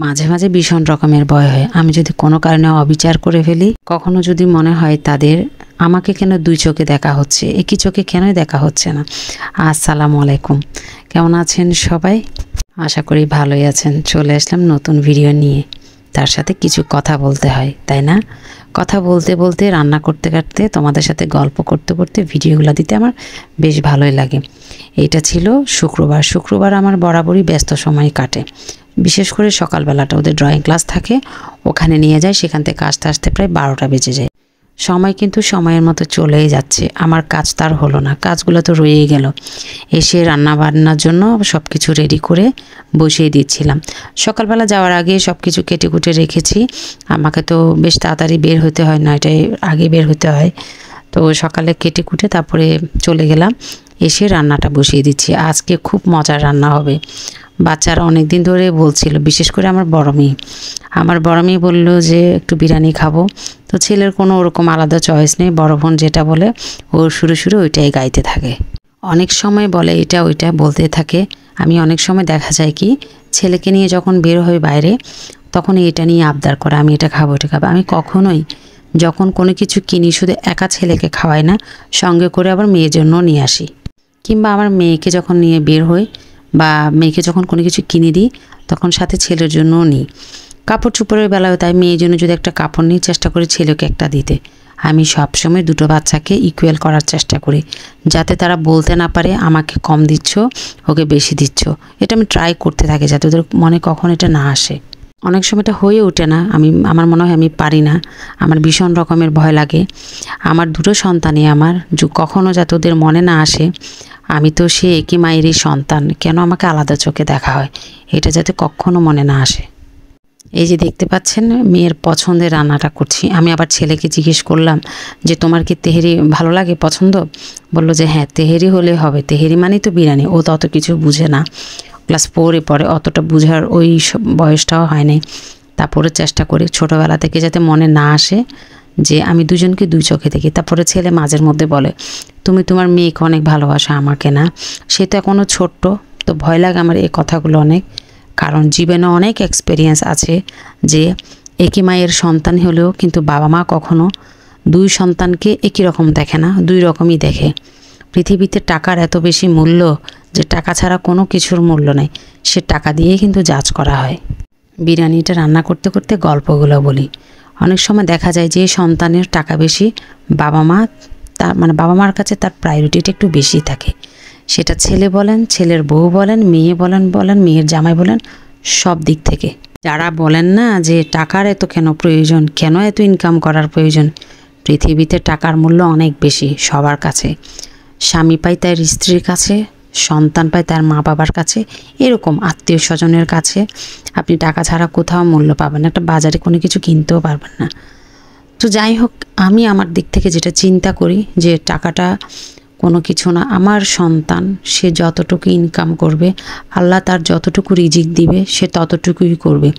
মাঝে মাঝে ভীষণ রকমের ভয় হয়। আমি যদি কোনো কারণে অবিচার করে ফেলি, কখনো যদি মনে হয় তাদের আমাকে কেন দুই চোখে দেখা হচ্ছে, একই চোখে কেনই দেখা হচ্ছে না। আসসালামু আলাইকুম, কেমন আছেন সবাই? আশা করি ভালোই আছেন। চলে আসলাম নতুন ভিডিও নিয়ে। তার সাথে কিছু কথা বলতে হয়, তাই না? কথা বলতে বলতে, রান্না করতে করতে, তোমাদের সাথে গল্প করতে করতে ভিডিওগুলো দিতে আমার বেশ ভালোই লাগে। এইটা ছিল শুক্রবার আমার বরাবরই ব্যস্ত সময় কাটে। বিশেষ করে সকালবেলাটা ওদের ড্রয়িং ক্লাস থাকে, ওখানে নিয়ে যায়। সেখান থেকে আসতে আসতে প্রায় 12টা বেজে যায়। সময় কিন্তু সময়ের মতো চলেই যাচ্ছে। আমার কাজ তার হলো না, কাজগুলো তো রয়েই গেল। এসে রান্না বান্নার জন্য সব কিছু রেডি করে বসিয়ে দিচ্ছিলাম। সকালবেলা যাওয়ার আগে সব কিছু কেটে কুটে রেখেছি। আমাকে তো বেশ তাড়াতাড়ি বের হতে হয়, 9টায় আগে বের হতে হয়। তো সকালে কেটে কুটে তারপরে চলে গেলাম। এসে রান্নাটা বসিয়ে দিচ্ছি। আজকে খুব মজার রান্না হবে। বাচ্চারা অনেক দিন ধরে বলছিল, বিশেষ করে আমার বড় মেয়ে বলল যে একটু বিরিয়ানি খাবো। তো ছেলের কোনো ওরকম আলাদা চয়েস নেই, বড় বোন যেটা বলে ও শুরু ওইটাই গাইতে থাকে। অনেক সময় বলে এটা ওইটা বলতে থাকে। আমি অনেক সময় দেখা যায় কি, ছেলেকে নিয়ে যখন বের হই বাইরে, তখন এটা নিয়ে আবদার করে, আমি এটা খাবো ওটা খাবো। আমি কখনোই যখন কোনো কিছু কিনি শুধু একা ছেলেকে খাওয়াই না, সঙ্গে করে আবার মেয়ের জন্য নিয়ে আসি। কিংবা আমার মেয়েকে যখন নিয়ে বের হই বা মেয়েকে যখন কোনো কিছু কিনে দিই, তখন সাথে ছেলের জন্যও নিই। কাপড় চোপড়ের বেলায় তাই, মেয়ের জন্য যদি একটা কাপড় নিই, চেষ্টা করি ছেলেকে একটা দিতে। আমি সবসময় দুটো বাচ্চাকে ইকুয়াল করার চেষ্টা করি, যাতে তারা বলতে না পারে আমাকে কম দিচ্ছ, ওকে বেশি দিচ্ছ। এটা আমি ট্রাই করতে থাকি, যাতে ওদের মনে কখন এটা না আসে। অনেক সময় এটা হয়ে ওঠে না। আমার মনে হয় আমি পারি না, আমার ভীষণ রকমের ভয় লাগে। আমার দুটো সন্তানই আমার কখনও যাতে ওদের মনে না আসে আমি তো সে একই মায়েরই সন্তান, কেন আমাকে আলাদা চোখে দেখা হয়, এটা যাতে কখনো মনে না আসে। এই যে দেখতে পাচ্ছেন, মেয়ের পছন্দের রান্নাটা করছি। আমি আবার ছেলেকে জিজ্ঞেস করলাম যে তোমার কি তেহেরি ভালো লাগে, পছন্দ? বলল যে হ্যাঁ, তেহেরি হলে হবে, তেহেরি মানেই তো বিরিয়ানি। ও তো অত কিছু বুঝে না, ক্লাস 4-এ পড়ে, অতটা বুঝার ওই বয়সটাও হয়নি। তারপরে চেষ্টা করি ছোটোবেলা থেকে যাতে মনে না আসে যে আমি দুজনকে দুই চোখে দেখি। তারপরে ছেলে মাঝের মধ্যে বলে, তুমি তোমার মেয়েকে অনেক ভালোবাসো, আমাকে না। সে তো এখনও ছোট্ট, তো ভয় লাগে আমার এই কথাগুলো অনেক। কারণ জীবনে অনেক এক্সপিরিয়েন্স আছে যে একই মায়ের সন্তান হলেও কিন্তু বাবা মা কখনো দুই সন্তানকে একই রকম দেখে না, দুই রকমই দেখে। পৃথিবীতে টাকার এত বেশি মূল্য যে টাকা ছাড়া কোনো কিছুর মূল্য নেই, সে টাকা দিয়েই কিন্তু জাজ করা হয়। বিরিয়ানিটা রান্না করতে করতে গল্পগুলো বলি। অনেক সময় দেখা যায় যে সন্তানের টাকা বেশি, বাবা মার কাছে তার প্রায়োরিটিটা একটু বেশি থাকে। সেটা ছেলে বলেন, ছেলের বউ বলেন, মেয়ে বলেন, মেয়ের জামাই বলেন, সব দিক থেকে। যারা বলেন না যে টাকার এত কেন প্রয়োজন, কেন এত ইনকাম করার প্রয়োজন, পৃথিবীতে টাকার মূল্য অনেক বেশি সবার কাছে। স্বামী পায় তার স্ত্রীর কাছে, সন্তান পায় তার মা বাবার কাছে, এরকম আত্মীয় স্বজনের কাছে। আপনি টাকা ছাড়া কোথাও মূল্য পাবেন না, একটা বাজারে কোনো কিছু কিনতেও পারবেন না। তো যাই হোক, আমি আমার দিক থেকে যেটা চিন্তা করি যে টাকাটা কোনো কিছু না। আমার সন্তান, সে যতটুকু ইনকাম করবে, আল্লাহ তার যতটুকু রিজিক দিবে সে ততটুকুই করবে,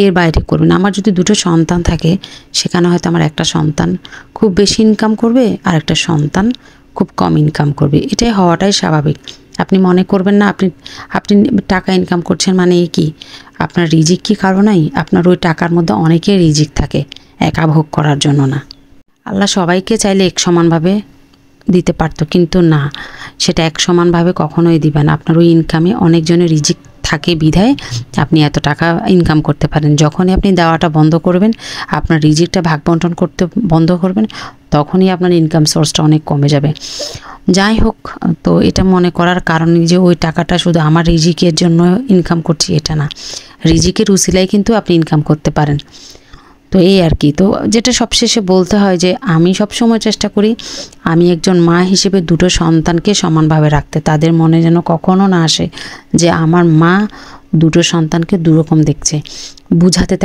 এর বাইরে করবে না। আমার যদি দুটো সন্তান থাকে, সেখানে হয়তো আমার একটা সন্তান খুব বেশি ইনকাম করবে আর একটা সন্তান খুব কম ইনকাম করবে। এটাই হওয়াটাই স্বাভাবিক। আপনি মনে করবেন না আপনি টাকা ইনকাম করছেন মানে কি আপনার রিজিক কি কারো নাই? আপনার ওই টাকার মধ্যে অনেকের রিজিক থাকে, একা ভোগ করার জন্য না। আল্লাহ সবাইকে চাইলে এক সমানভাবে দিতে পারতো, কিন্তু না, সেটা এক সমানভাবে কখনোই দিবে না। আপনার ওই ইনকামে অনেকজনের রিজিক থাকে বিধায় আপনি এত টাকা ইনকাম করতে পারেন। যখনই আপনি দেওয়াটা বন্ধ করবেন, আপনার রিজিকটা ভাগ বন্টন করতে বন্ধ করবেন, তখনই আপনার ইনকাম সোর্সটা অনেক কমে যাবে। যাই হোক, তো এটা মনে করার কারণে যে ওই টাকাটা শুধু আমার রিজিকের জন্য ইনকাম করছি এটা না, রিজিকের উসিলায় কিন্তু আপনি ইনকাম করতে পারেন। তো এই আর কি। তো যেটা সবশেষে বলতে হয় যে আমি সবসময় চেষ্টা করি আমি একজন মা হিসেবে দুটো সন্তানকে সমানভাবে রাখতে। তাদের মনে যেন কখনো না আসে যে আমার মা দুটো সন্তানকে দুরকম দেখছে। বুঝাতে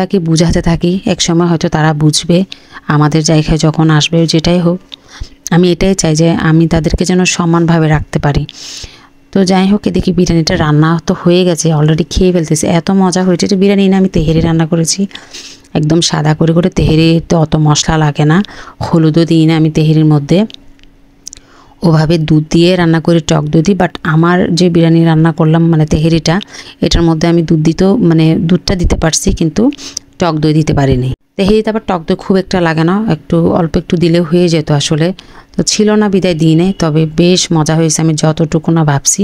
থাকি, এক সময় হয়তো তারা বুঝবে, আমাদের জায়গায় যখন আসবে, যেটাই হোক আমি এটাই চাই যে আমি তাদেরকে যেন সমানভাবে রাখতে পারি। তো যাই হোক, এদিকে বিরিয়ানিটা রান্না তো হয়ে গেছে, অলরেডি খেয়ে ফেলতেছি। এত মজা হয়েছে। এটা বিরিয়ানি না, আমি তেহেরি রান্না করেছি, একদম সাদা করে। তেহেরিতে অত মশলা লাগে না, হলুদও দিই না আমি তেহেরির মধ্যে। ওভাবে দুধ দিয়ে রান্না করি, টক দই দিই। বাট আমার যে বিরিয়ানি রান্না করলাম মানে তেহেরিটা, এটার মধ্যে আমি দুধ দিতেও মানে দুধটা দিতে পারছি কিন্তু টক দই দিতে পারিনি। তেহেরিতে আবার টক দই খুব একটা লাগে না, একটু অল্প একটু দিলে হয়ে যেত আসলে। তো ছিল না বিদায় দিই নেই, তবে বেশ মজা হয়েছে। আমি যতটুকু না ভাবছি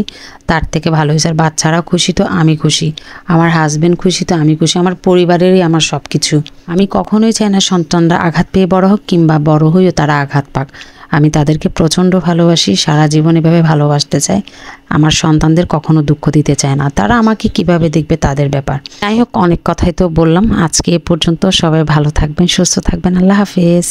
তার থেকে ভালো হয়েছে। আর বাচ্চারাও খুশি তো আমি খুশি, আমার হাজব্যান্ড খুশি তো আমি খুশি, আমার পরিবারেরই আমার সব কিছু। আমি কখনোই চাই না সন্তানরা আঘাত পেয়ে বড় হোক কিংবা বড় হয়েও তারা আঘাত পাক। আমি তাদেরকে প্রচণ্ড ভালোবাসি, সারা জীবন এভাবে ভালোবাসতে চাই। আমার সন্তানদের কখনো দুঃখ দিতে চায় না, তারা আমাকে কিভাবে দেখবে তাদের ব্যাপার। যাই হোক, অনেক কথাই তো বললাম, আজকে এ পর্যন্ত। সবাই ভালো থাকবেন, সুস্থ থাকবেন, আল্লাহ হাফেজ।